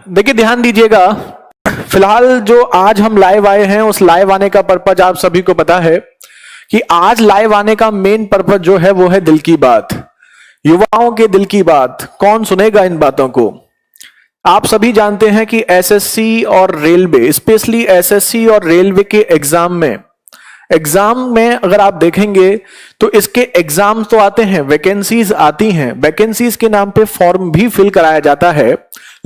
देखिए ध्यान दीजिएगा, फिलहाल जो आज हम लाइव आए हैं उस लाइव आने का पर्पज आप सभी को पता है कि आज लाइव आने का मेन पर्पज जो है वो है दिल की बात, युवाओं के दिल की बात। कौन सुनेगा इन बातों को? आप सभी जानते हैं कि एसएससी और रेलवे, स्पेशली एसएससी और रेलवे के एग्जाम में अगर आप देखेंगे तो इसके एग्जाम तो आते हैं, वैकेंसीज आती हैं, वैकेंसीज के नाम पे फॉर्म भी फिल कराया जाता है,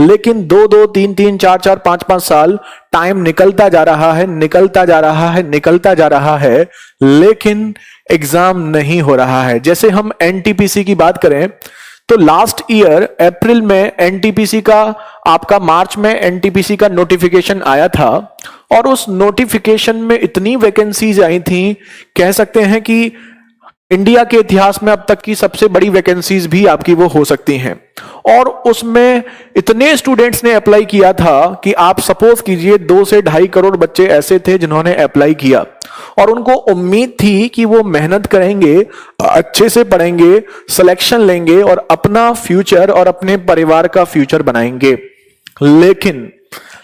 लेकिन 2-2, 3-3, 4-4, 5-5 साल टाइम निकलता जा रहा है, लेकिन एग्जाम नहीं हो रहा है। जैसे हम एनटीपीसी की बात करें तो लास्ट ईयर अप्रैल में एनटीपीसी का, आपका मार्च में एनटीपीसी का नोटिफिकेशन आया था और उस नोटिफिकेशन में इतनी वैकेंसीज आई थी, कह सकते हैं कि इंडिया के इतिहास में अब तक की सबसे बड़ी वैकेंसीज भी आपकी वो हो सकती हैं। और उसमें इतने स्टूडेंट्स ने अप्लाई किया था कि आप सपोज कीजिए 2 से 2.5 करोड़ बच्चे ऐसे थे जिन्होंने अप्लाई किया और उनको उम्मीद थी कि वो मेहनत करेंगे, अच्छे से पढ़ेंगे, सिलेक्शन लेंगे और अपना फ्यूचर और अपने परिवार का फ्यूचर बनाएंगे।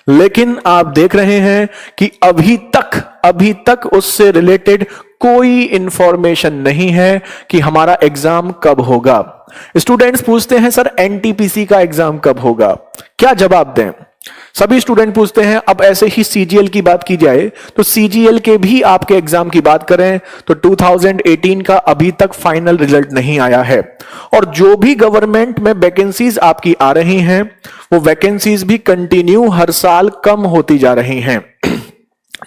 लेकिन आप देख रहे हैं कि अभी तक उससे रिलेटेड कोई इंफॉर्मेशन नहीं है कि हमारा एग्जाम कब होगा। स्टूडेंट्स पूछते हैं सर एनटीपीसी का एग्जाम कब होगा, क्या जवाब दें? सभी स्टूडेंट पूछते हैं। अब ऐसे ही सीजीएल की बात की जाए तो सीजीएल के भी आपके एग्जाम की बात करें तो 2018 का अभी तक फाइनल रिजल्ट नहीं आया है। और जो भी गवर्नमेंट में वैकेंसीज आपकी आ रही हैं वो वैकेंसीज भी कंटिन्यू हर साल कम होती जा रही हैं।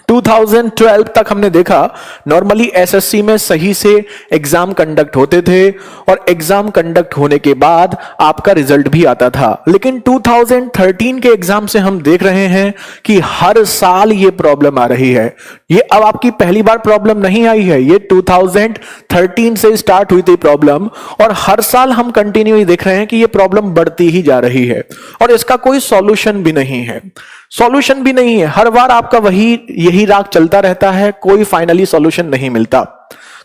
2012 तक हमने देखा नॉर्मली एसएससी में सही से एग्जाम कंडक्ट होते थे और एग्जाम कंडक्ट होने के बाद आपका रिजल्ट भी आता था, लेकिन 2013 के एग्जाम से हम देख रहे हैं कि हर साल ये प्रॉब्लम आ रही है। ये अब आपकी पहली बार प्रॉब्लम नहीं आई है, ये 2013 से स्टार्ट हुई थी प्रॉब्लम और हर साल हम कंटिन्यू देख रहे हैं कि ये प्रॉब्लम बढ़ती ही जा रही है और इसका कोई सॉल्यूशन भी नहीं है। हर बार आपका यही राग चलता रहता है, कोई फाइनली सॉल्यूशन नहीं मिलता।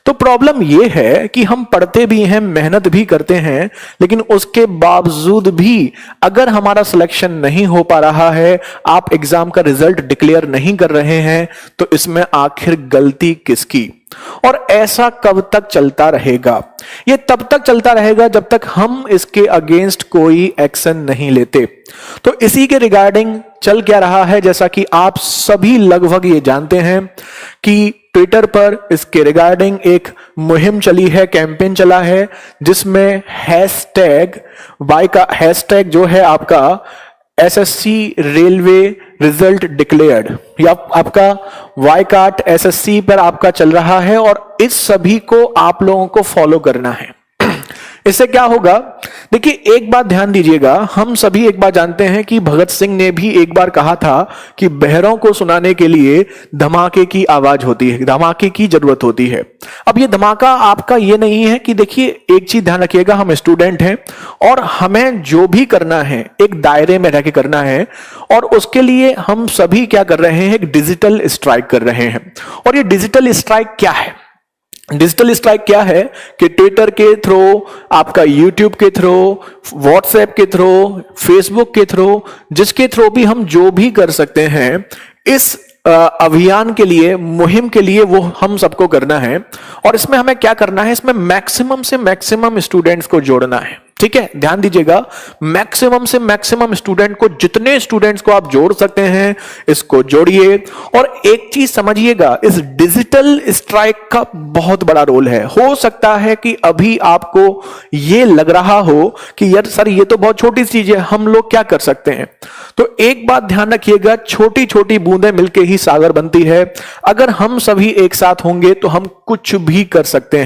तो प्रॉब्लम यह है कि हम पढ़ते भी हैं, मेहनत भी करते हैं, लेकिन उसके बावजूद भी अगर हमारा सिलेक्शन नहीं हो पा रहा है, आप एग्जाम का रिजल्ट डिक्लेयर नहीं कर रहे हैं, तो इसमें आखिर गलती किसकी? और ऐसा कब तक चलता रहेगा? ये तब तक चलता रहेगा जब तक हम इसके अगेंस्ट कोई एक्शन नहीं लेते। तो इसी के रिगार्डिंग चल क्या रहा है, जैसा कि आप सभी लगभग ये जानते हैं कि ट्विटर पर इसके रिगार्डिंग एक मुहिम चली है, कैंपेन चला है, जिसमें हैशटैग जो है आपका एसएससी रेलवे रिजल्ट डिक्लेयर्ड या आपका वाईकाट एसएससी पर आपका चल रहा है और इस सभी को आप लोगों को फॉलो करना है। इससे क्या होगा? देखिए एक बात ध्यान दीजिएगा, हम सभी एक बात जानते हैं कि भगत सिंह ने भी एक बार कहा था कि बहरों को सुनाने के लिए धमाके की आवाज होती है, धमाके की जरूरत होती है। अब ये धमाका आपका ये नहीं है कि, देखिए एक चीज ध्यान रखिएगा, हम स्टूडेंट हैं और हमें जो भी करना है एक दायरे में रह के करना है और उसके लिए हम सभी क्या कर रहे हैं, एक डिजिटल स्ट्राइक कर रहे हैं। और ये डिजिटल स्ट्राइक क्या है? डिजिटल स्ट्राइक क्या है कि ट्विटर के थ्रू, आपका यूट्यूब के थ्रू, व्हाट्सएप के थ्रू, फेसबुक के थ्रू, जिसके थ्रू भी हम जो भी कर सकते हैं इस अभियान के लिए, मुहिम के लिए, वो हम सबको करना है। और इसमें हमें क्या करना है, इसमें मैक्सिमम से मैक्सिमम स्टूडेंट्स को जोड़ना है। ठीक है, ध्यान दीजिएगा, मैक्सिमम से मैक्सिमम स्टूडेंट को, जितने स्टूडेंट्स को आप जोड़ सकते हैं इसको जोड़िए। और एक चीज समझिएगा, इस डिजिटल स्ट्राइक का बहुत बड़ा रोल है। हो सकता है कि अभी आपको ये लग रहा हो कि यार सर ये तो बहुत छोटी चीज है, हम लोग क्या कर सकते हैं? तो एक बात ध्यान रखिएगा, छोटी छोटी बूंदें मिलकर ही सागर बनती है। अगर हम सभी एक साथ होंगे तो हम कुछ भी कर सकते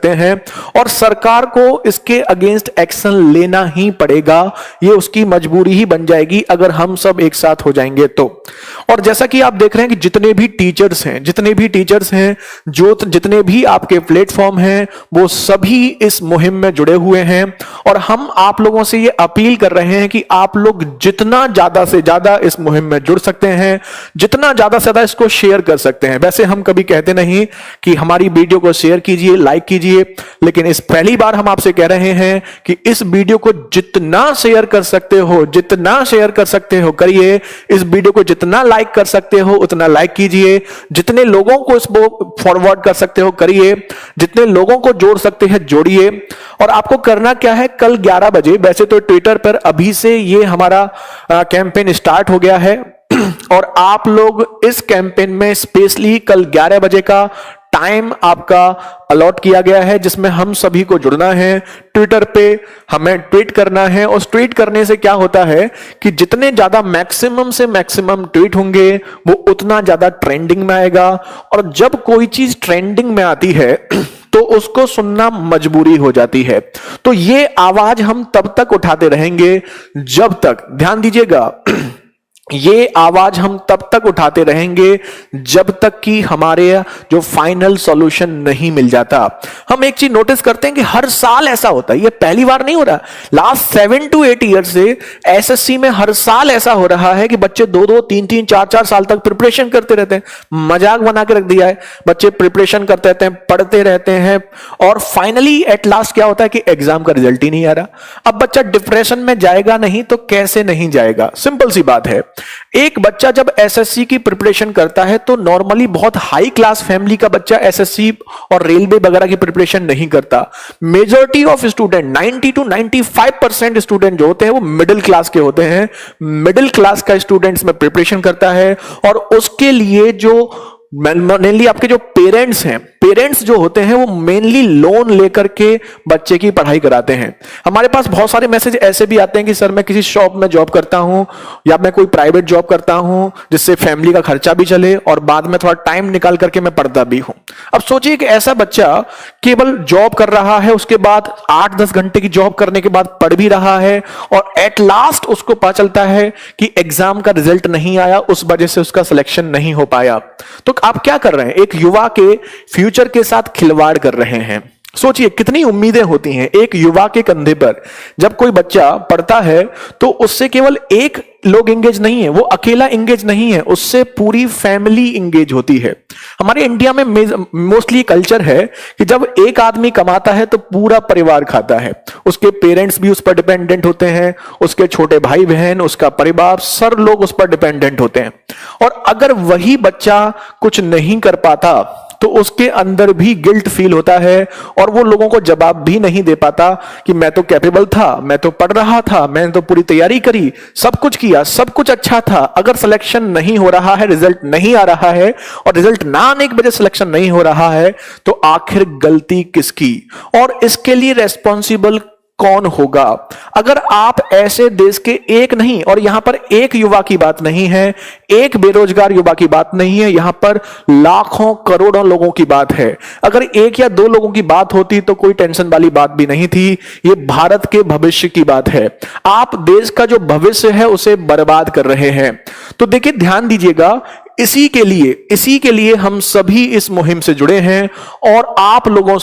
हैं, और सरकार को इसके अगेंस्ट एक्शन लेना ही पड़ेगा। ये उसकी मजबूरी ही बन जाएगी अगर हम सब एक साथ हो जाएंगे तो। और जैसा कि आप देख रहे हैं कि जितने भी टीचर्स हैं, जितने भी आपके प्लेटफॉर्म हैं, वो सभी इस मुहिम में जुड़े हुए हैं। और हम आप लोगों से ये अपील कर रहे हैं कि आप लोग जितना ज्यादा से ज्यादा इस मुहिम में जुड़ सकते हैं, जितना ज्यादा से ज्यादा इसको शेयर कर सकते हैं। वैसे हम कभी कहते नहीं कि हमारी वीडियो को शेयर कीजिए, लाइक कीजिए, लेकिन इस पहली बार हम आपसे कह रहे हैं हैं कि इस वीडियो को जितना शेयर कर सकते हो, जितना शेयर कर सकते हो करिए। इस वीडियो को जितना लाइक कर सकते हो उतना लाइक कीजिए। जितने लोगों को इसको फॉरवर्ड कर सकते हो करिए। जितने लोगों को जोड़ सकते हैं जोड़िए। और आपको करना क्या है, कल 11 बजे, वैसे तो ट्विटर पर अभी से ये हमारा कैंपेन स्टार्ट हो गया है और आप लोग इस कैंपेन में स्पेशली कल 11 बजे का टाइम आपका अलॉट किया गया है, जिसमें हम सभी को जुड़ना है। ट्विटर पे हमें ट्वीट करना है और ट्वीट करने से क्या होता है कि जितने ज्यादा मैक्सिमम से मैक्सिमम ट्वीट होंगे वो उतना ज्यादा ट्रेंडिंग में आएगा। और जब कोई चीज ट्रेंडिंग में आती है तो उसको सुनना मजबूरी हो जाती है। तो ये आवाज हम तब तक उठाते रहेंगे जब तक, ध्यान दीजिएगा, ये आवाज हम तब तक उठाते रहेंगे जब तक कि हमारे जो फाइनल सॉल्यूशन नहीं मिल जाता। हम एक चीज नोटिस करते हैं कि हर साल ऐसा होता है, ये पहली बार नहीं हो रहा। लास्ट 7 to 8 ईयर से एसएससी में हर साल ऐसा हो रहा है कि बच्चे 2-2, 3-3, 4-4 साल तक प्रिपरेशन करते रहते हैं। मजाक बना के रख दिया है, बच्चे प्रिपरेशन करते रहते हैं, पढ़ते रहते हैं और फाइनली एट लास्ट क्या होता है कि एग्जाम का रिजल्ट ही नहीं आ रहा। अब बच्चा डिप्रेशन में जाएगा नहीं तो कैसे नहीं जाएगा? सिंपल सी बात है। एक बच्चा जब एसएससी की प्रिपरेशन करता है तो नॉर्मली बहुत हाई क्लास फैमिली का बच्चा एसएससी और रेलवे वगैरह की प्रिपरेशन नहीं करता। Majority of student 90 to 95% student जो होते हैं वो मिडिल क्लास के होते हैं। मिडिल क्लास का स्टूडेंट्स में प्रिपरेशन करता है और उसके लिए जो मेनली आपके जो पेरेंट्स हैं, पेरेंट्स जो होते हैं वो मेनली लोन लेकर के बच्चे की पढ़ाई कराते हैं। हमारे पास बहुत सारे मैसेज ऐसे भी आते हैं कि सर मैं किसी शॉप में जॉब करता हूं या मैं कोई प्राइवेट जॉब करता हूं जिससे फैमिली का खर्चा भी चले और बाद में थोड़ा टाइम निकाल करके मैं पढ़ता भी हूं। अब सोचिए कि ऐसा बच्चा केवल जॉब कर रहा है, उसके बाद 8-10 घंटे की जॉब करने के बाद पढ़ भी रहा है और एट लास्ट उसको पता चलता है कि एग्जाम का रिजल्ट नहीं आया, उस वजह से उसका सिलेक्शन नहीं हो पाया। तो आप क्या कर रहे हैं? एक युवा के फ्यूचर के साथ खिलवाड़ कर रहे हैं। सोचिए कितनी उम्मीदें होती हैं एक युवा के कंधे पर। जब कोई बच्चा पढ़ता है तो उससे केवल एक लोग एंगेज नहीं है, वो अकेला एंगेज नहीं है, उससे पूरी फैमिली एंगेज होती है। हमारे इंडिया में मोस्टली कल्चर है कि जब एक आदमी कमाता है तो पूरा परिवार खाता है। उसके पेरेंट्स भी उस पर डिपेंडेंट होते हैं, उसके छोटे भाई बहन, उसका परिवार, सब लोग उस पर डिपेंडेंट होते हैं। और अगर वही बच्चा कुछ नहीं कर पाता तो उसके अंदर भी गिल्ट फील होता है और वो लोगों को जवाब भी नहीं दे पाता कि मैं तो कैपेबल था, मैं तो पढ़ रहा था, मैंने तो पूरी तैयारी करी, सब कुछ किया, सब कुछ अच्छा था। अगर सिलेक्शन नहीं हो रहा है, रिजल्ट नहीं आ रहा है और रिजल्ट ना आने की वजह से सिलेक्शन नहीं हो रहा है तो आखिर गलती किसकी और इसके लिए रेस्पॉन्सिबल कौन होगा? अगर आप ऐसे देश के एक नहीं, और यहां पर एक युवा की बात नहीं है, एक बेरोजगार युवा की बात नहीं है, यहां पर लाखों करोड़ों लोगों की बात है। अगर एक या दो लोगों की बात होती तो कोई टेंशन वाली बात भी नहीं थी। ये भारत के भविष्य की बात है। आप देश का जो भविष्य है उसे बर्बाद कर रहे हैं। तो देखिए, ध्यान दीजिएगा, इसी के लिए हम सभी इस मुहिम से जुड़े हैं और आप लोगों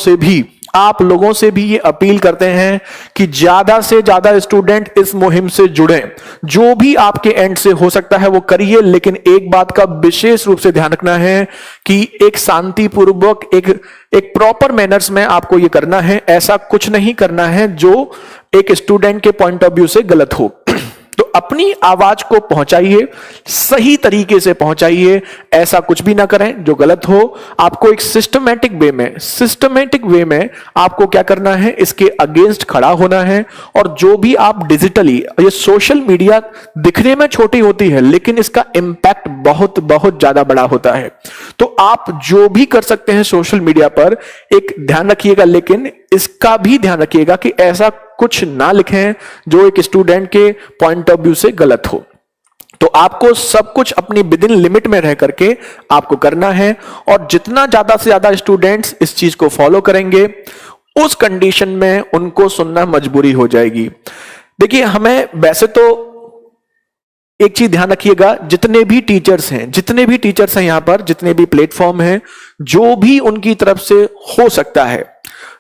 से भी ये अपील करते हैं कि ज्यादा से ज्यादा स्टूडेंट इस मुहिम से जुड़ें। जो भी आपके एंड से हो सकता है वो करिए, लेकिन एक बात का विशेष रूप से ध्यान रखना है कि एक शांतिपूर्वक, एक प्रॉपर मैनर्स में आपको ये करना है। ऐसा कुछ नहीं करना है जो एक स्टूडेंट के पॉइंट ऑफ व्यू से गलत हो। तो अपनी आवाज को पहुंचाइए, सही तरीके से पहुंचाइए, ऐसा कुछ भी ना करें जो गलत हो। आपको एक सिस्टमैटिक वे में आपको क्या करना है, इसके अगेंस्ट खड़ा होना है। और जो भी आप डिजिटली, ये सोशल मीडिया दिखने में छोटी होती है लेकिन इसका इंपैक्ट बहुत बहुत ज्यादा बड़ा होता है। तो आप जो भी कर सकते हैं सोशल मीडिया पर, एक ध्यान रखिएगा, लेकिन इसका भी ध्यान रखिएगा कि ऐसा कुछ ना लिखें जो एक स्टूडेंट के पॉइंट ऑफ व्यू से गलत हो। तो आपको सब कुछ अपनी विद इन लिमिट में रह करके आपको करना है और जितना ज्यादा से ज्यादा स्टूडेंट्स इस चीज को फॉलो करेंगे उस कंडीशन में उनको सुनना मजबूरी हो जाएगी। देखिए, हमें वैसे तो एक चीज ध्यान रखिएगा, जितने भी टीचर्स हैं यहां पर, जितने भी प्लेटफॉर्म हैं, जो भी उनकी तरफ से हो सकता है,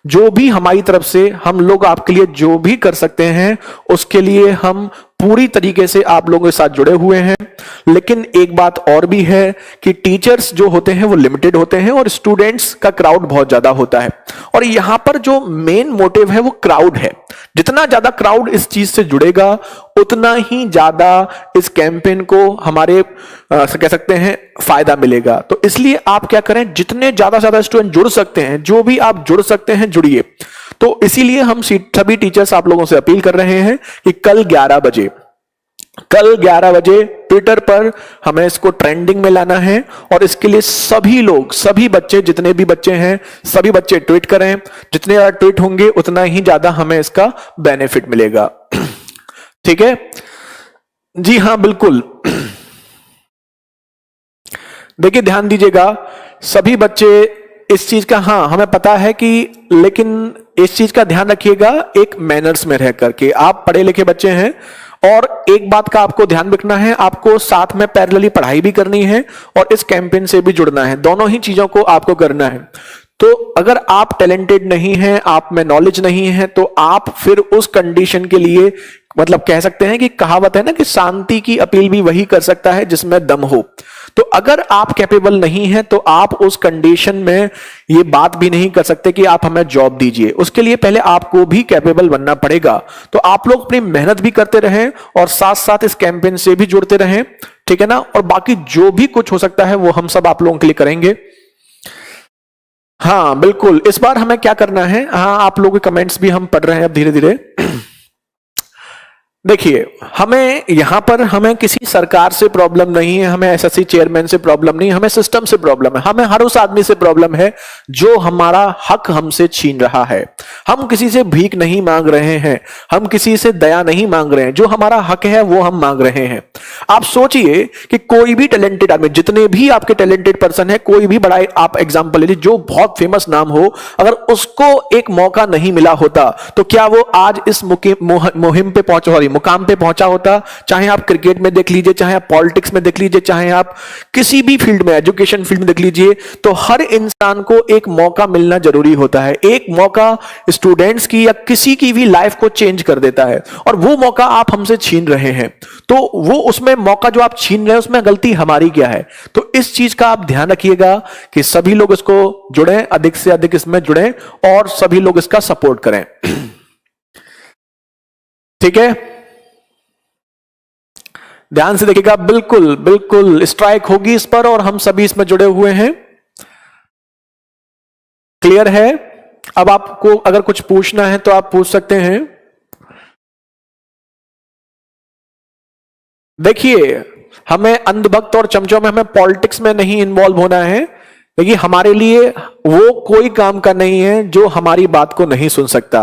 जो भी हमारी तरफ से हम लोग आपके लिए जो भी कर सकते हैं, उसके लिए हम पूरी तरीके से आप लोगों के साथ जुड़े हुए हैं। लेकिन एक बात और भी है कि टीचर्स जो होते हैं वो लिमिटेड होते हैं और स्टूडेंट्स का क्राउड बहुत ज्यादा होता है। और यहां पर जो मेन मोटिव है वो क्राउड है। जितना ज्यादा क्राउड इस चीज से जुड़ेगा उतना ही ज्यादा इस कैंपेन को हमारे कह सकते हैं फायदा मिलेगा। तो इसलिए आप क्या करें, जितने ज्यादा से ज्यादा स्टूडेंट जुड़ सकते हैं, जो भी आप जुड़ सकते हैं जुड़िए। तो इसीलिए हम सभी टीचर्स आप लोगों से अपील कर रहे हैं कि कल 11 बजे ट्विटर पर हमें इसको ट्रेंडिंग में लाना है। और इसके लिए सभी लोग, सभी बच्चे, जितने भी बच्चे हैं, सभी बच्चे ट्वीट करें। जितने ज्यादा ट्वीट होंगे उतना ही ज्यादा हमें इसका बेनिफिट मिलेगा। ठीक है जी, हाँ बिल्कुल। देखिए ध्यान दीजिएगा, सभी बच्चे इस चीज का, हाँ हमें पता है कि, लेकिन इस चीज का ध्यान रखिएगा एक मैनर्स में रह करके। आप पढ़े लिखे बच्चे हैं और एक बात का आपको ध्यान रखना है, आपको साथ में पैरेलली पढ़ाई भी करनी है और इस कैंपेन से भी जुड़ना है। दोनों ही चीजों को आपको करना है। तो अगर आप टैलेंटेड नहीं हैं, आप में नॉलेज नहीं है, तो आप फिर उस कंडीशन के लिए, मतलब कह सकते हैं कि कहावत है ना कि शांति की अपील भी वही कर सकता है जिसमें दम हो। तो अगर आप कैपेबल नहीं हैं तो आप उस कंडीशन में ये बात भी नहीं कर सकते कि आप हमें जॉब दीजिए। उसके लिए पहले आपको भी कैपेबल बनना पड़ेगा। तो आप लोग अपनी मेहनत भी करते रहें और साथ साथ इस कैंपेन से भी जुड़ते रहें, ठीक है ना। और बाकी जो भी कुछ हो सकता है वो हम सब आप लोगों के लिए करेंगे। हाँ बिल्कुल, इस बार हमें क्या करना है, हाँ आप लोगों के कमेंट्स भी हम पढ़ रहे हैं अब धीरे धीरे। देखिए, हमें किसी सरकार से प्रॉब्लम नहीं है, हमें एसएससी चेयरमैन से प्रॉब्लम नहीं है, हमें सिस्टम से प्रॉब्लम है। हमें हर उस आदमी से प्रॉब्लम है जो हमारा हक हमसे छीन रहा है। हम किसी से भीख नहीं मांग रहे हैं, हम किसी से दया नहीं मांग रहे हैं, जो हमारा हक है वो हम मांग रहे हैं। आप सोचिए कि कोई भी टैलेंटेड आदमी, जितने भी आपके टैलेंटेड पर्सन है, कोई भी बड़ा आप एग्जांपल ले लीजिए, जो बहुत फेमस नाम हो, अगर उसको एक मौका नहीं मिला होता तो क्या वो आज इस मुहिम पे मुकाम पे पहुंचा होता? चाहे आप क्रिकेट में देख लीजिए, चाहे आप पॉलिटिक्स में देख लीजिए, चाहे आप किसी भी फील्ड में, एजुकेशन फील्ड में देख लीजिए, तो हर इंसान को एक मौका मिलना जरूरी होता है। एक मौका स्टूडेंट्स की या किसी की भी लाइफ को चेंज कर देता है और वो मौका आप हमसे छीन रहे हैं। तो वो उसमें मौका जो आप छीन रहे हैं उसमें गलती हमारी क्या है? तो इस चीज का आप ध्यान रखिएगा कि सभी लोग इसको जुड़ें, अधिक से अधिक इसमें जुड़ें और सभी लोग इसका सपोर्ट करें। ठीक है, ध्यान से देखिएगा। बिल्कुल बिल्कुल स्ट्राइक होगी इस पर और हम सभी इसमें जुड़े हुए हैं। क्लियर है? अब आपको अगर कुछ पूछना है तो आप पूछ सकते हैं। देखिए, हमें अंधभक्त और चमचों में, हमें पॉलिटिक्स में नहीं इन्वॉल्व होना है। देखिए, हमारे लिए वो कोई काम का नहीं है जो हमारी बात को नहीं सुन सकता।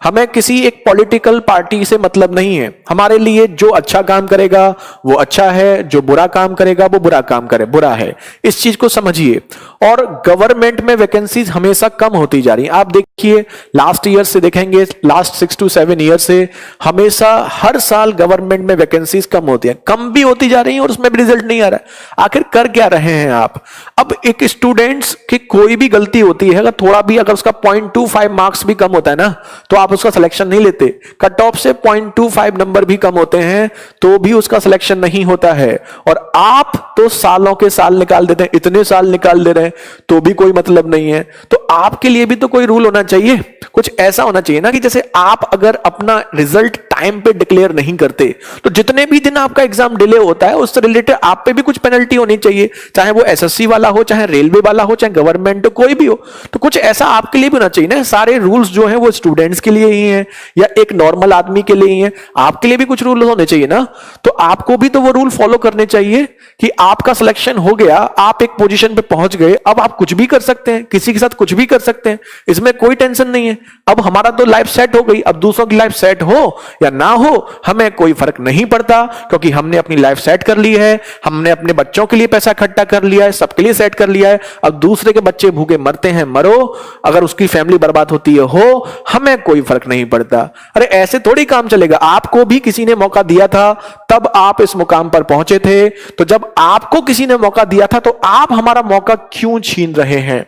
हमें किसी एक पॉलिटिकल पार्टी से मतलब नहीं है। हमारे लिए जो अच्छा काम करेगा वो अच्छा है, जो बुरा काम करेगा वो बुरा है। इस चीज को समझिए। और गवर्नमेंट में वैकेंसीज हमेशा कम होती जा रही हैं। आप देखिए, लास्ट ईयर से देखेंगे, लास्ट 6 to 7 ईयर से हमेशा हर साल गवर्नमेंट में वैकेंसीज कम होती हैं, कम भी होती जा रही हैं और उसमें भी रिजल्ट नहीं आ रहा है। आखिर कर क्या रहे हैं आप? अब एक स्टूडेंट्स की कोई भी गलती होती है, अगर थोड़ा भी, अगर उसका 0.25 मार्क्स भी कम होता है ना, तो आप उसका सिलेक्शन नहीं लेते। कट ऑफ से 0.25 नंबर भी कम होते हैं तो भी उसका सिलेक्शन नहीं होता है। और आप तो सालों के साल निकाल देते हैं, इतने साल निकाल दे रहे हैं तो भी कोई मतलब नहीं है। तो आपके लिए भी तो कोई रूल होना चाहिए, कुछ ऐसा होना चाहिए ना कि जैसे आप अगर अपना रिजल्ट टाइम पे डिक्लेयर नहीं करते तो जितने भी दिन आपका एग्जाम डिले होता है उससे रिलेटेड आप पे भी कुछ पेनल्टी होनी चाहिए, चाहे वो एसएससी वाला हो, चाहे रेलवे वाला हो, चाहे गवर्नमेंट हो, कोई भी हो। तो कुछ ऐसा आपके लिए भी होना चाहिए ना। सारे रूल्स जो हैं वो स्टूडेंट्स के लिए ही हैं या एक नॉर्मल आदमी के लिए ही हैं, आपके लिए भी कुछ रूल होने चाहिए ना। तो आपको भी तो वो रूल फॉलो करने चाहिए कि आपका सिलेक्शन हो गया, आप एक पोजीशन पे पहुंच गए, अब आप कुछ भी कर सकते हैं, किसी के साथ कुछ भी कर सकते हैं, इसमें कोई टेंशन नहीं है। अब हमारा तो लाइफ सेट हो गई, अब दूसरों की लाइफ सेट हो या ना हो हमें कोई फर्क नहीं पड़ता, क्योंकि हमने अपनी लाइफ सेट कर ली है, हमने अपने बच्चों के लिए पैसा इकट्ठा कर लिया है, सबके लिए सेट कर लिया है। अब दूसरे के बच्चे भूखे मरते हैं, मरो, अगर उसकी फैमिली बर्बाद होती है हो, हमें कोई फर्क नहीं पड़ता। अरे ऐसे थोड़ी काम चलेगा। आपको भी किसी ने मौका दिया था तब आप इस मुकाम पर पहुंचे थे, तो जब आपको किसी ने मौका दिया था तो आप हमारा मौका क्यों छीन रहे हैं?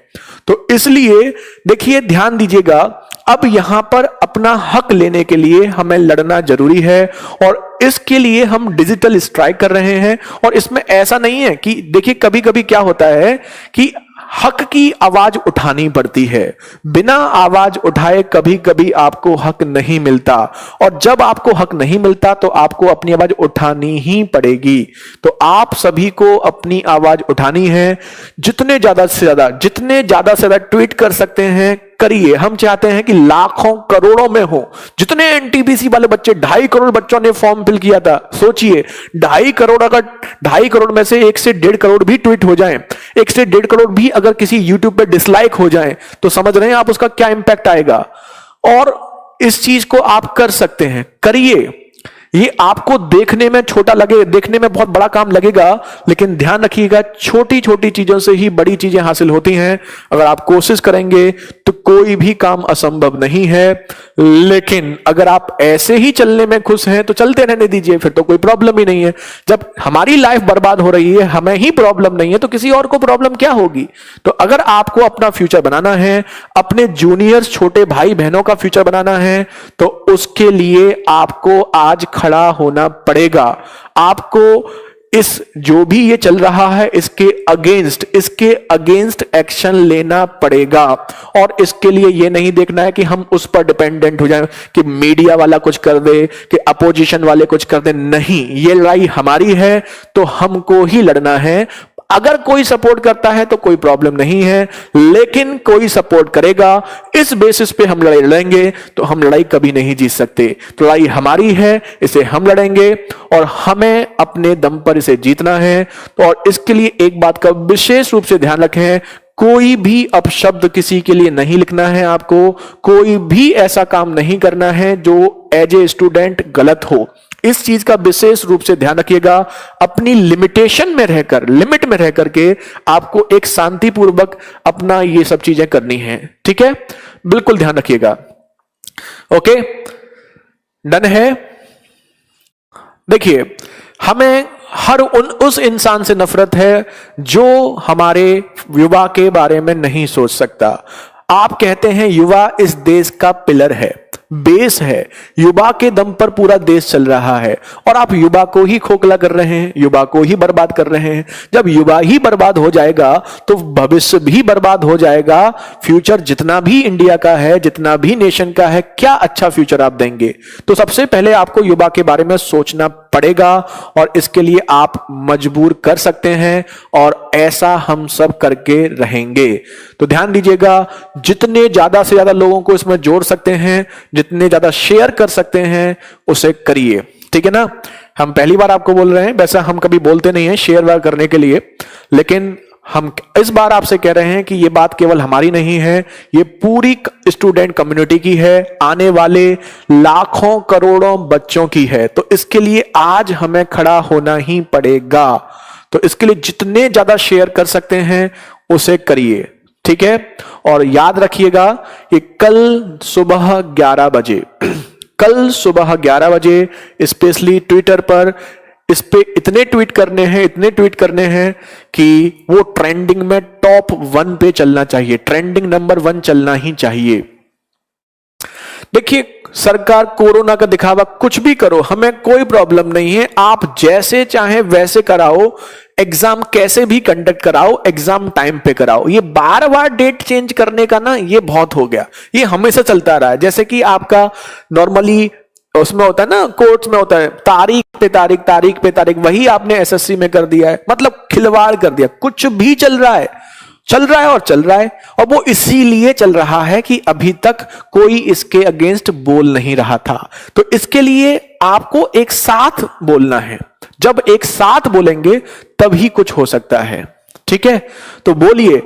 तो इसलिए देखिए, ध्यान दीजिएगा, अब यहां पर अपना हक लेने के लिए हमें लड़ना जरूरी है और इसके लिए हम डिजिटल स्ट्राइक कर रहे हैं। और इसमें ऐसा नहीं है कि देखिए, कभी कभी क्या होता है कि हक की आवाज उठानी पड़ती है, बिना आवाज उठाए कभी कभी आपको हक नहीं मिलता, और जब आपको हक नहीं मिलता तो आपको अपनी आवाज उठानी ही पड़ेगी। तो आप सभी को अपनी आवाज उठानी है, जितने ज्यादा से ज्यादा ट्वीट कर सकते हैं करिए। हम चाहते हैं कि लाखों करोड़ों में हो, जितने एनटीपीसी वाले बच्चे, 2.5 करोड़ बच्चों ने फॉर्म फिल किया था, सोचिए 2.5 करोड़, अगर 2.5 करोड़ में से 1 से 1.5 करोड़ भी ट्वीट हो जाएं, 1 से 1.5 करोड़ भी अगर किसी यूट्यूब पे डिसलाइक हो जाएं, तो समझ रहे हैं आप उसका क्या इंपैक्ट आएगा। और इस चीज को आप कर सकते हैं, करिए। ये आपको देखने में छोटा लगे, देखने में बहुत बड़ा काम लगेगा, लेकिन ध्यान रखिएगा, छोटी छोटी चीजों से ही बड़ी चीजें हासिल होती हैं। अगर आप कोशिश करेंगे तो कोई भी काम असंभव नहीं है। लेकिन अगर आप ऐसे ही चलने में खुश हैं तो चलते रहने दीजिए, फिर तो कोई प्रॉब्लम ही नहीं है। जब हमारी लाइफ बर्बाद हो रही है, हमें ही प्रॉब्लम नहीं है, तो किसी और को प्रॉब्लम क्या होगी। तो अगर आपको अपना फ्यूचर बनाना है, अपने जूनियर्स, छोटे भाई बहनों का फ्यूचर बनाना है, तो उसके लिए आपको आज खड़ा होना पड़ेगा। आपको इस जो भी ये चल रहा है इसके अगेंस्ट एक्शन लेना पड़ेगा। और इसके लिए ये नहीं देखना है कि हम उस पर डिपेंडेंट हो जाएं कि मीडिया वाला कुछ कर दे, कि अपोजिशन वाले कुछ कर दे। नहीं, ये लड़ाई हमारी है तो हमको ही लड़ना है। अगर कोई सपोर्ट करता है तो कोई प्रॉब्लम नहीं है, लेकिन कोई सपोर्ट करेगा, इस बेसिस पे हम लड़ाई लड़ेंगे तो हम लड़ाई कभी नहीं जीत सकते। तो लड़ाई हमारी है, इसे हम लड़ेंगे और हमें अपने दम पर इसे जीतना है। तो और इसके लिए एक बात का विशेष रूप से ध्यान रखें, कोई भी अपशब्द किसी के लिए नहीं लिखना है, आपको कोई भी ऐसा काम नहीं करना है जो एज ए स्टूडेंट गलत हो। इस चीज का विशेष रूप से ध्यान रखिएगा। अपनी लिमिटेशन में रहकर, लिमिट में रह करके आपको एक शांतिपूर्वक अपना ये सब चीजें करनी है। ठीक है, बिल्कुल ध्यान रखिएगा। ओके, डन है। देखिए, हमें हर उस इंसान से नफरत है जो हमारे युवा के बारे में नहीं सोच सकता। आप कहते हैं युवा इस देश का पिलर है, बेस है, युवा के दम पर पूरा देश चल रहा है, और आप युवा को ही खोखला कर रहे हैं, युवा को ही बर्बाद कर रहे हैं। जब युवा ही बर्बाद हो जाएगा तो भविष्य भी बर्बाद हो जाएगा। फ्यूचर जितना भी इंडिया का है, जितना भी नेशन का है, क्या अच्छा फ्यूचर आप देंगे। तो सबसे पहले आपको युवा के बारे में सोचना पड़ेगा और इसके लिए आप मजबूर कर सकते हैं, और ऐसा हम सब करके रहेंगे। तो ध्यान दीजिएगा, जितने ज्यादा से ज्यादा लोगों को इसमें जोड़ सकते हैं, जितने ज्यादा शेयर कर सकते हैं, उसे करिए। ठीक है ना। हम पहली बार आपको बोल रहे हैं, वैसा हम कभी बोलते नहीं है शेयर वेयर करने के लिए, लेकिन हम इस बार आपसे कह रहे हैं कि यह बात केवल हमारी नहीं है, ये पूरी स्टूडेंट कम्युनिटी की है, आने वाले लाखों करोड़ों बच्चों की है। तो इसके लिए आज हमें खड़ा होना ही पड़ेगा। तो इसके लिए जितने ज्यादा शेयर कर सकते हैं उसे करिए। ठीक है, और याद रखिएगा कि कल सुबह 11 बजे कल सुबह 11 बजे स्पेशली ट्विटर पर इस पे इतने ट्वीट करने हैं कि वो ट्रेंडिंग में टॉप 1 पे चलना चाहिए, ट्रेंडिंग नंबर 1 चलना ही चाहिए। देखिए, सरकार कोरोना का दिखावा कुछ भी करो, हमें कोई प्रॉब्लम नहीं है। आप जैसे चाहें वैसे कराओ, एग्जाम कैसे भी कंडक्ट कराओ, एग्जाम टाइम पे कराओ। ये बार बार डेट चेंज करने का ना, ये बहुत हो गया, ये हमेशा चलता रहा है। जैसे कि आपका नॉर्मली उसमें होता है ना, कोर्ट्स में होता है तारीख पे तारीख, वही आपने एसएससी में कर दिया है, मतलब खिलवाड़ कर दिया। कुछ भी चल रहा है और वो इसीलिए चल रहा है कि अभी तक कोई इसके अगेंस्ट बोल नहीं रहा था। तो इसके लिए आपको एक साथ बोलना है, जब एक साथ बोलेंगे तभी कुछ हो सकता है। ठीक है, तो बोलिए,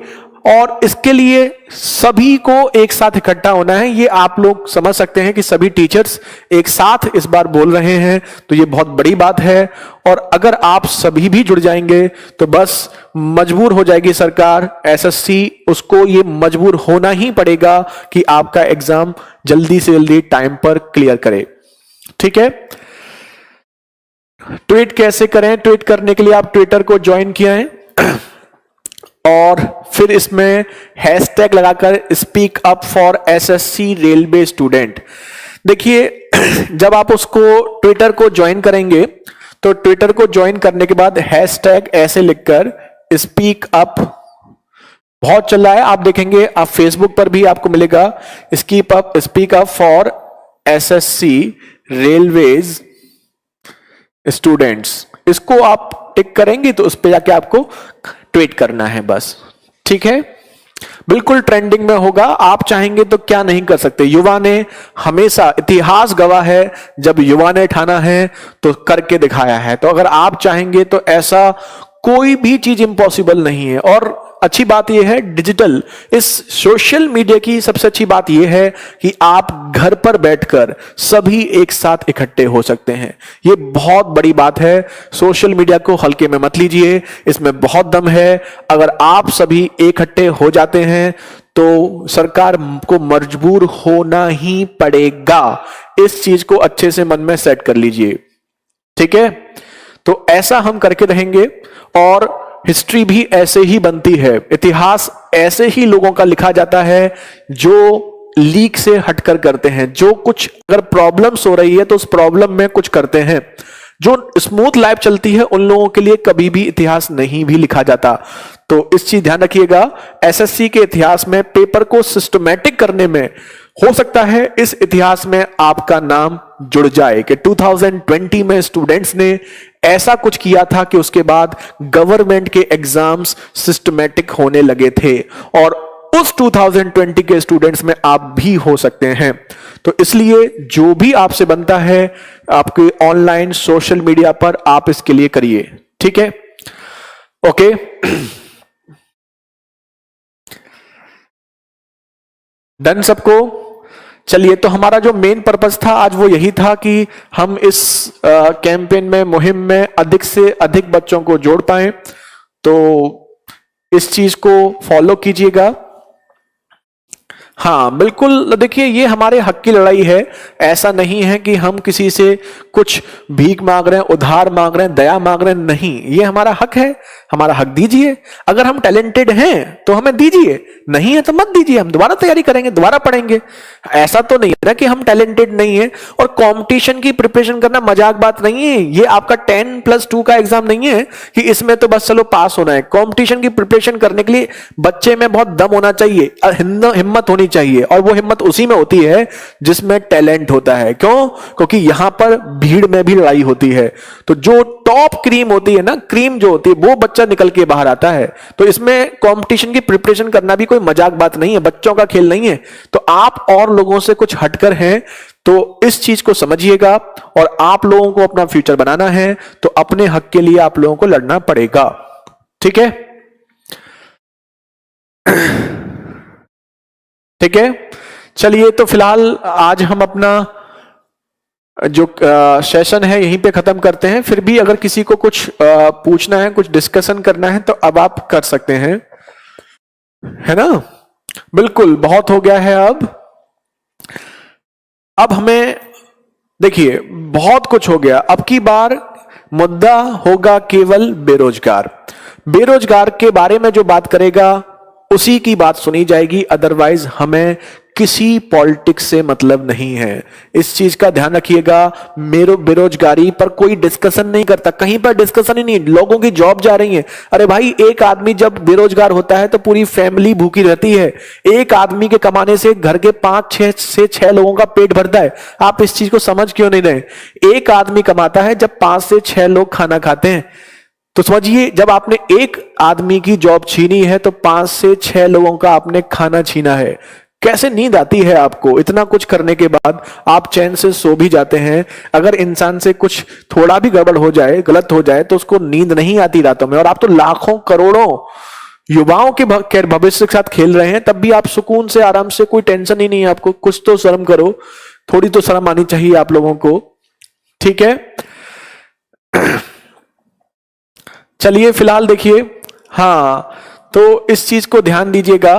और इसके लिए सभी को एक साथ इकट्ठा होना है। ये आप लोग समझ सकते हैं कि सभी टीचर्स एक साथ इस बार बोल रहे हैं, तो ये बहुत बड़ी बात है। और अगर आप सभी भी जुड़ जाएंगे तो बस मजबूर हो जाएगी सरकार, एसएससी, उसको ये मजबूर होना ही पड़ेगा कि आपका एग्जाम जल्दी से जल्दी टाइम पर क्लियर करे। ठीक है, ट्वीट कैसे करें? ट्वीट करने के लिए आप ट्विटर को ज्वाइन किया है, और फिर इसमें हैशटैग लगाकर speak up for SSC railway student. देखिए जब आप उसको ट्विटर को ज्वाइन करेंगे तो ट्विटर को ज्वाइन करने के बाद हैशटैग ऐसे लिखकर स्पीक अप, बहुत चल रहा है, आप देखेंगे, आप फेसबुक पर भी आपको मिलेगा speak up for SSC railways students. इसको आप टिक करेंगे तो उस पर जाके आपको ट्वीट करना है बस, ठीक है। बिल्कुल ट्रेंडिंग में होगा, आप चाहेंगे तो क्या नहीं कर सकते। युवा ने हमेशा, इतिहास गवाह है, जब युवा ने ठाना है तो करके दिखाया है। तो अगर आप चाहेंगे तो ऐसा कोई भी चीज इम्पॉसिबल नहीं है। और अच्छी बात यह है डिजिटल, इस सोशल मीडिया की सबसे अच्छी बात यह है कि आप घर पर बैठकर सभी एक साथ इकट्ठे हो सकते हैं। यह बहुत बड़ी बात है। सोशल मीडिया को हल्के में मत लीजिए, इसमें बहुत दम है। अगर आप सभी इकट्ठे हो जाते हैं तो सरकार को मजबूर होना ही पड़ेगा। इस चीज को अच्छे से मन में सेट कर लीजिए, ठीक है। तो ऐसा हम करके रहेंगे और हिस्ट्री भी ऐसे ही बनती है। इतिहास ऐसे ही लोगों का लिखा जाता है जो लीक से हटकर करते हैं, जो कुछ अगर प्रॉब्लम्स हो रही है तो उस प्रॉब्लम में कुछ करते हैं। जो स्मूथ लाइफ चलती है उन लोगों के लिए कभी भी इतिहास नहीं भी लिखा जाता। तो इस चीज ध्यान रखिएगा, एसएससी के इतिहास में पेपर को सिस्टमैटिक करने में हो सकता है इस इतिहास में आपका नाम जुड़ जाए कि 2020 में स्टूडेंट्स ने ऐसा कुछ किया था कि उसके बाद गवर्नमेंट के एग्जाम्स सिस्टमैटिक होने लगे थे, और उस 2020 के स्टूडेंट्स में आप भी हो सकते हैं। तो इसलिए जो भी आपसे बनता है आपके ऑनलाइन सोशल मीडिया पर आप इसके लिए करिए, ठीक है। ओके डन सबको। चलिए, तो हमारा जो मेन पर्पस था आज वो यही था कि हम इस कैंपेन में, मुहिम में अधिक से अधिक बच्चों को जोड़ पाएं। तो इस चीज को फॉलो कीजिएगा। हाँ बिल्कुल, देखिए ये हमारे हक की लड़ाई है। ऐसा नहीं है कि हम किसी से कुछ भीख मांग रहे हैं, उधार मांग रहे हैं, दया मांग रहे हैं, नहीं, ये हमारा हक है। हमारा हक दीजिए। अगर हम टैलेंटेड हैं तो हमें दीजिए, नहीं है तो मत दीजिए, हम दोबारा तैयारी करेंगे, दोबारा पढ़ेंगे। ऐसा तो नहीं है ना कि हम टैलेंटेड नहीं है। और कंपटीशन की प्रिपरेशन करना मजाक बात नहीं है। ये आपका 10+2 का एग्जाम नहीं है कि इसमें तो बस चलो पास होना है। कंपटीशन की प्रिपरेशन करने के लिए बच्चे में बहुत दम होना चाहिए, हिम्मत होनी चाहिए, और वो हिम्मत उसी में होती है जिसमें टैलेंट होता है। क्यों? क्योंकि यहां पर भीड़ में भी लड़ाई होती है। तो जो टॉप क्रीम होती है ना, क्रीम जो होती है, वो बच्चा निकल के बाहर आता है। तो इसमें कंपटीशन की प्रिपरेशन करना भी कोई मजाक बात नहीं है, बच्चों का खेल नहीं है। तो आप और लोगों से कुछ हटकर हैं, तो इस चीज को समझिएगा। और आप लोगों को अपना फ्यूचर बनाना है तो अपने हक के लिए आप लोगों को लड़ना पड़ेगा, ठीक है। ठीक है, चलिए, तो फिलहाल आज हम अपना जो सेशन है यहीं पे खत्म करते हैं। फिर भी अगर किसी को कुछ पूछना है, कुछ डिस्कशन करना है तो अब आप कर सकते हैं, है ना। बिल्कुल, बहुत हो गया है अब हमें देखिए बहुत कुछ हो गया। अब की बार मुद्दा होगा केवल बेरोजगार। बेरोजगार के बारे में जो बात करेगा उसी की बात सुनी जाएगी, अदरवाइज हमें किसी पॉलिटिक्स से मतलब नहीं है। इस चीज का ध्यान रखिएगा। मेरे बेरोजगारी पर कोई डिस्कशन नहीं करता, कहीं पर डिस्कशन ही नहीं। लोगों की जॉब जा रही है। अरे भाई, एक आदमी जब बेरोजगार होता है तो पूरी फैमिली भूखी रहती है। एक आदमी के कमाने से घर के 5 से 6 लोगों का पेट भरता है। आप इस चीज को समझ क्यों नहीं रहे? एक आदमी कमाता है जब 5 से 6 लोग खाना खाते हैं। तो समझिए, जब आपने एक आदमी की जॉब छीनी है तो 5 से 6 लोगों का आपने खाना छीना है। कैसे नींद आती है आपको? इतना कुछ करने के बाद आप चैन से सो भी जाते हैं। अगर इंसान से कुछ थोड़ा भी गड़बड़ हो जाए, गलत हो जाए, तो उसको नींद नहीं आती रातों में। और आप तो लाखों करोड़ों युवाओं के भविष्य के साथ खेल रहे हैं, तब भी आप सुकून से, आराम से, कोई टेंशन ही नहीं है आपको। कुछ तो शर्म करो, थोड़ी तो शर्म आनी चाहिए आप लोगों को, ठीक है। चलिए, फिलहाल देखिए, हाँ, तो इस चीज को ध्यान दीजिएगा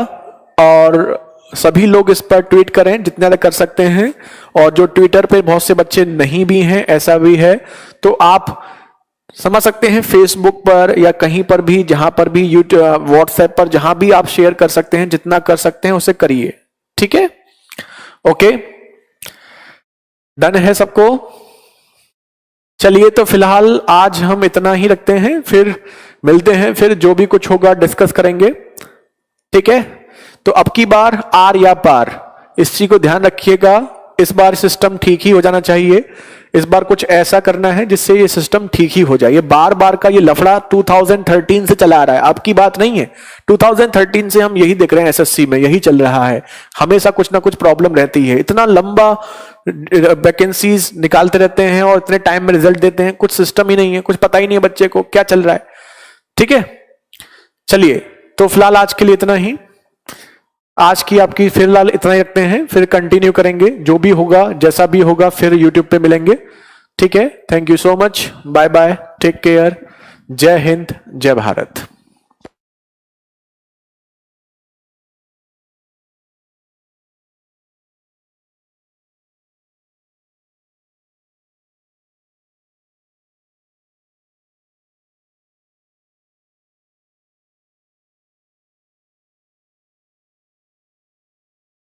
और सभी लोग इस पर ट्वीट करें जितना तक कर सकते हैं। और जो ट्विटर पे बहुत से बच्चे नहीं भी हैं, ऐसा भी है, तो आप समझ सकते हैं, फेसबुक पर या कहीं पर भी, जहां पर भी, यूट्यूब, व्हाट्सएप पर, जहां भी आप शेयर कर सकते हैं, जितना कर सकते हैं उसे करिए। ठीक है, ओके, डन है सबको। चलिए, तो फिलहाल आज हम इतना ही रखते हैं, फिर मिलते हैं, फिर जो भी कुछ होगा डिस्कस करेंगे। ठीक है, तो अब की बार आर या पार, इस चीज को ध्यान रखिएगा। इस बार सिस्टम ठीक ही हो जाना चाहिए, इस बार कुछ ऐसा करना है जिससे ये सिस्टम ठीक ही हो जाए। ये बार बार का ये लफड़ा 2013 से चला आ रहा है, अब की बात नहीं है। 2013 से हम यही देख रहे हैं, एसएससी में यही चल रहा है, हमेशा कुछ ना कुछ प्रॉब्लम रहती है। इतना लंबा वैकेंसीज निकालते रहते हैं और इतने टाइम में रिजल्ट देते हैं, कुछ सिस्टम ही नहीं है, कुछ पता ही नहीं है बच्चे को क्या चल रहा है। ठीक है, चलिए, तो फिलहाल आज के लिए इतना ही, आज की आपकी फिलहाल इतना ही रखते हैं, फिर कंटिन्यू करेंगे, जो भी होगा जैसा भी होगा फिर यूट्यूब पे मिलेंगे। ठीक है, thank you so much, bye bye, take care, जय हिंद, जय भारत।